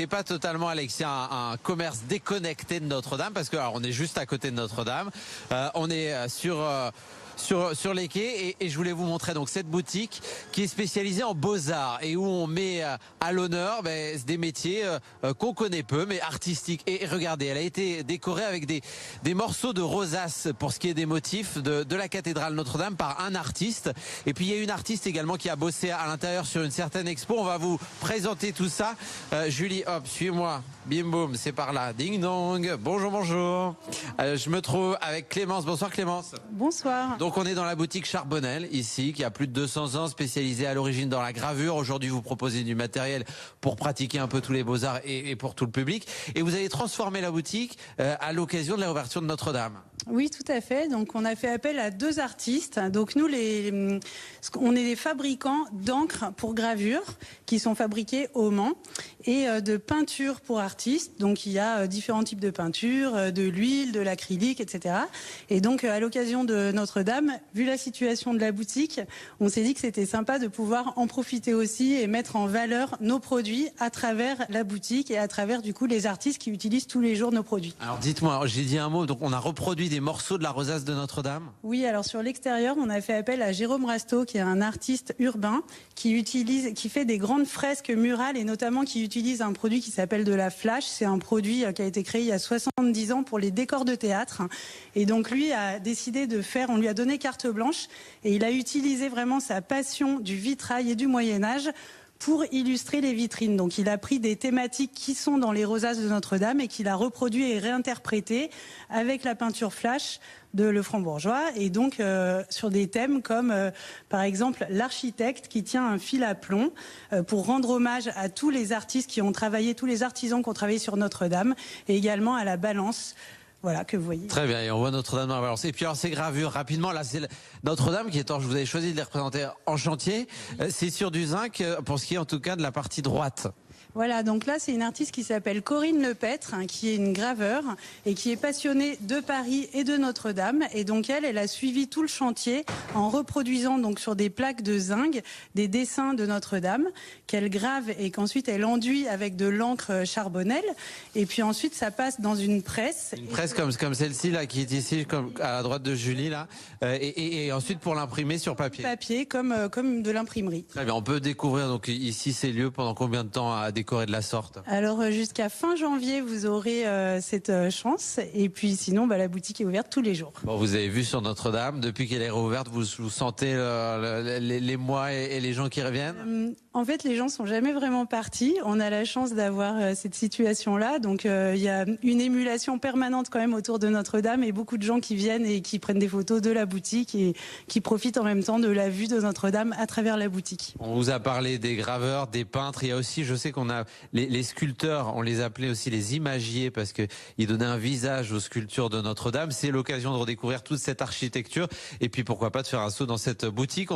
C'est pas totalement, Alexis, un commerce déconnecté de Notre-Dame, parce que alors, on est juste à côté de Notre-Dame. On est sur les quais et je voulais vous montrer donc cette boutique qui est spécialisée en beaux-arts et où on met à l'honneur des métiers qu'on connaît peu mais artistiques. Et regardez, elle a été décorée avec des morceaux de rosace pour ce qui est des motifs de la cathédrale Notre-Dame par un artiste. Et puis il y a une artiste également qui a bossé à l'intérieur sur une certaine expo. On va vous présenter tout ça. Julie, hop, suis-moi. Bim boum, c'est par là. Ding dong. Bonjour, bonjour. Je me trouve avec Clémence. Bonsoir Clémence. Bonsoir. Donc on est dans la boutique Charbonnel ici, qui a plus de 200 ans, spécialisée à l'origine dans la gravure. Aujourd'hui, vous proposez du matériel pour pratiquer un peu tous les beaux-arts et pour tout le public. Et vous avez transformé la boutique à l'occasion de la réouverture de Notre-Dame. Oui, tout à fait. Donc, on a fait appel à deux artistes. Donc, nous, on est des fabricants d'encre pour gravure qui sont fabriqués au Mans et de peinture pour artistes. Donc, il y a différents types de peinture, de l'huile, de l'acrylique, etc. Et donc, à l'occasion de Notre-Dame, vu la situation de la boutique, on s'est dit que c'était sympa de pouvoir en profiter aussi et mettre en valeur nos produits à travers la boutique et à travers, du coup, les artistes qui utilisent tous les jours nos produits. Alors, dites-moi, j'ai dit un mot, donc on a reproduit des morceaux de la rosace de Notre-Dame? Oui, alors sur l'extérieur, on a fait appel à Jérôme Rasteau, qui est un artiste urbain qui fait des grandes fresques murales et notamment qui utilise un produit qui s'appelle de la flash. C'est un produit qui a été créé il y a 70 ans pour les décors de théâtre. Et donc lui a décidé on lui a donné carte blanche et il a utilisé vraiment sa passion du vitrail et du Moyen-Âge pour illustrer les vitrines. Donc il a pris des thématiques qui sont dans les rosaces de Notre-Dame et qu'il a reproduit et réinterprété avec la peinture flash de Lefranc-Bourgeois et donc sur des thèmes comme par exemple l'architecte qui tient un fil à plomb pour rendre hommage à tous les artistes qui ont travaillé, tous les artisans qui ont travaillé sur Notre-Dame et également à la balance. Voilà, que vous voyez. Très bien, et on voit Notre-Dame dans la balance. Et puis alors ces gravures, rapidement, là c'est Notre-Dame qui est vous avez choisi de les représenter en chantier. C'est sur du zinc, pour ce qui est en tout cas de la partie droite. Voilà, donc là c'est une artiste qui s'appelle Corinne Lepêtre, qui est une graveur et qui est passionnée de Paris et de Notre-Dame. Et donc elle a suivi tout le chantier en reproduisant donc sur des plaques de zinc des dessins de Notre-Dame qu'elle grave et qu'ensuite elle enduit avec de l'encre Charbonnel. Et puis ensuite ça passe dans une presse. Une presse comme celle-ci là qui est ici, comme à la droite de Julie là, et ensuite pour l'imprimer sur papier. Papier comme de l'imprimerie. Très bien, on peut découvrir donc ici ces lieux pendant combien de temps à décorer de la sorte? Alors jusqu'à fin janvier vous aurez cette chance et puis sinon la boutique est ouverte tous les jours. Bon, vous avez vu sur Notre-Dame, depuis qu'elle est rouverte, vous sentez les mois et les gens qui reviennent? En fait, les gens sont jamais vraiment partis. On a la chance d'avoir cette situation-là. Donc, il y a une émulation permanente quand même autour de Notre-Dame et beaucoup de gens qui viennent et qui prennent des photos de la boutique et qui profitent en même temps de la vue de Notre-Dame à travers la boutique. On vous a parlé des graveurs, des peintres. Il y a aussi, je sais qu'on a les sculpteurs, on les appelait aussi les imagiers parce que ils donnaient un visage aux sculptures de Notre-Dame. C'est l'occasion de redécouvrir toute cette architecture et puis pourquoi pas de faire un saut dans cette boutique.